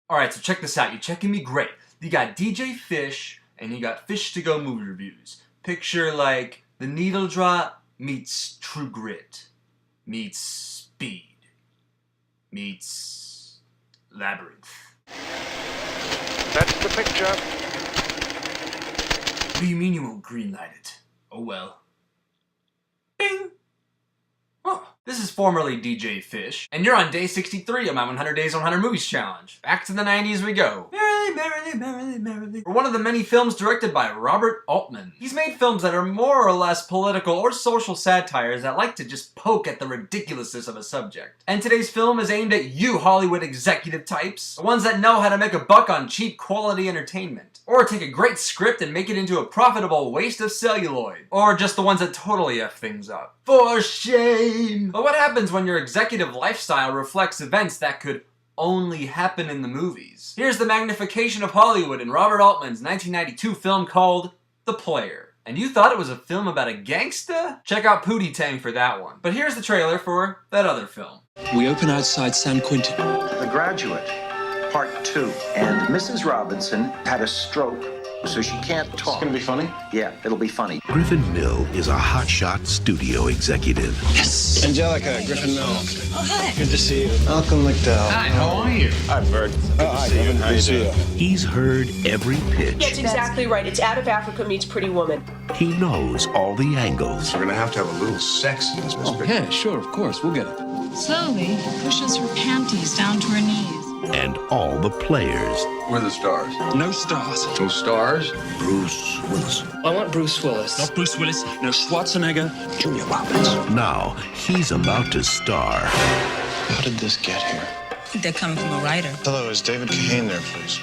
Alright, so check this out. You're checking me great. You got DJ Fish, and you got Fish to Go movie reviews. Picture like The Needle Drop meets True Grit, meets Speed, meets Labyrinth. That's the picture. What do you mean you won't greenlight it? Oh well. Bing! Oh, this is formerly DJ Fish, and you're on day 63 of my 100 Days 100 Movies Challenge. Back to the 90s we go. Merrily, merrily, merrily, merrily. For one of the many films directed by Robert Altman. He's made films that are more or less political or social satires that like to just poke at the ridiculousness of a subject. And today's film is aimed at you Hollywood executive types, the ones that know how to make a buck on cheap quality entertainment. Or take a great script and make it into a profitable waste of celluloid. Or just the ones that totally F things up. For shame! But what happens when your executive lifestyle reflects events that could only happen in the movies? Here's the magnification of Hollywood in Robert Altman's 1992 film called The Player. And you thought it was a film about a gangsta? Check out Pootie Tang for that one. But here's the trailer for that other film. We open outside San Quentin. The Graduate, Part 2. And Mrs. Robinson had a stroke, so she can't talk. It's gonna be funny? Yeah, it'll be funny. Griffin Mill is a hotshot studio executive. Yes! Angelica, Griffin Mill. Oh, hi. Good to see you. Malcolm McDowell. Hi, how are you? Hi, Bert. Hi, Griffin. How you doing? He's heard every pitch. That's exactly right. It's Out of Africa meets Pretty Woman. He knows all the angles. We're gonna have to have a little sex in this Oh, yeah, sure, of course, we'll get it. Slowly, he pushes her panties down to her knees. And all the players. Where are the stars? No stars. No stars? Bruce Willis. I want Bruce Willis. Not Bruce Willis, no Schwarzenegger, Julia Roberts. Now, he's about to star. How did this get here? They're coming from a writer. Hello, is David Kahane there, please?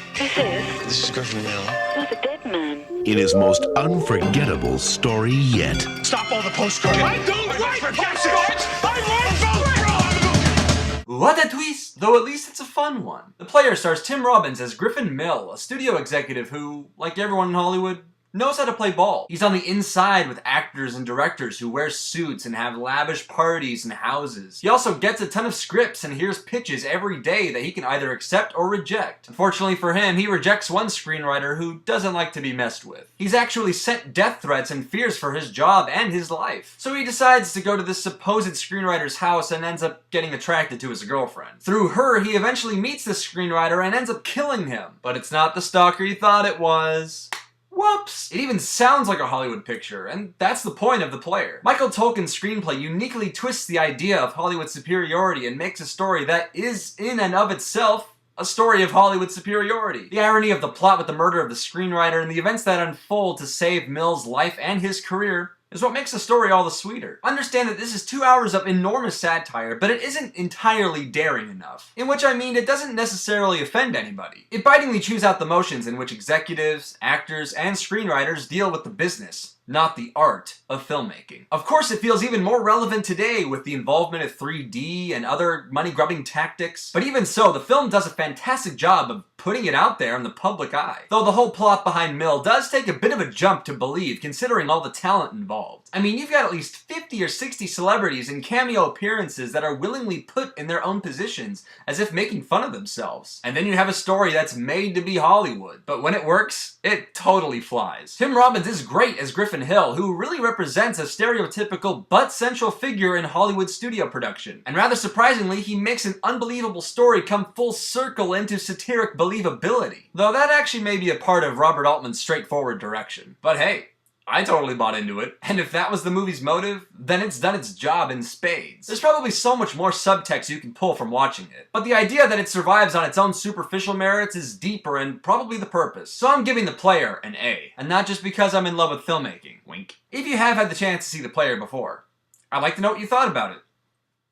This is Griffin Mill. Who's a dead man? In his most unforgettable story yet. Stop all the postcards! I don't write postcards! I want postcards! What a twist! Though at least it's a fun one. The Player stars Tim Robbins as Griffin Mill, a studio executive who, like everyone in Hollywood, knows how to play ball. He's on the inside with actors and directors who wear suits and have lavish parties and houses. He also gets a ton of scripts and hears pitches every day that he can either accept or reject. Unfortunately for him, he rejects one screenwriter who doesn't like to be messed with. He's actually sent death threats and fears for his job and his life. So he decides to go to this supposed screenwriter's house and ends up getting attracted to his girlfriend. Through her, he eventually meets the screenwriter and ends up killing him. But it's not the stalker he thought it was. Whoops! It even sounds like a Hollywood picture, and that's the point of The Player. Michael Tolkin's screenplay uniquely twists the idea of Hollywood superiority and makes a story that is, in and of itself, a story of Hollywood superiority. The irony of the plot with the murder of the screenwriter and the events that unfold to save Mill's life and his career is what makes the story all the sweeter. Understand that this is 2 hours of enormous satire, but it isn't entirely daring enough. In which I mean it doesn't necessarily offend anybody. It bitingly chews out the motions in which executives, actors, and screenwriters deal with the business, not the art of filmmaking. Of course, it feels even more relevant today with the involvement of 3D and other money-grubbing tactics. But even so, the film does a fantastic job of putting it out there in the public eye. Though the whole plot behind Mill does take a bit of a jump to believe, considering all the talent involved. I mean, you've got at least 50 or 60 celebrities in cameo appearances that are willingly put in their own positions, as if making fun of themselves. And then you have a story that's made to be Hollywood. But when it works, it totally flies. Tim Robbins is great as Griffin Hill, who really represents a stereotypical but central figure in Hollywood studio production. And rather surprisingly, he makes an unbelievable story come full circle into satiric believability. Though that actually may be a part of Robert Altman's straightforward direction. But hey, I totally bought into it, and if that was the movie's motive, then it's done its job in spades. There's probably so much more subtext you can pull from watching it, but the idea that it survives on its own superficial merits is deeper and probably the purpose. So I'm giving The Player an A, and not just because I'm in love with filmmaking, wink. If you have had the chance to see The Player before, I'd like to know what you thought about it.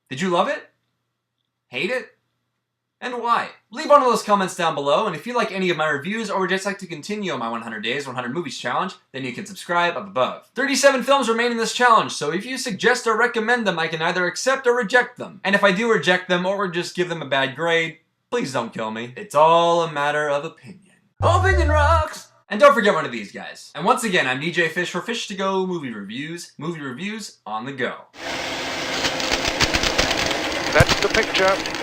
Did you love it? Hate it? And why? Leave one of those comments down below, and if you like any of my reviews or would just like to continue on my 100 Days, 100 Movies challenge, then you can subscribe up above. 37 films remain in this challenge, so if you suggest or recommend them, I can either accept or reject them. And if I do reject them or just give them a bad grade, please don't kill me. It's all a matter of opinion. Opinion rocks! And don't forget one of these guys. And once again, I'm DJ Fish for Fish to Go Movie Reviews on the go. That's the picture.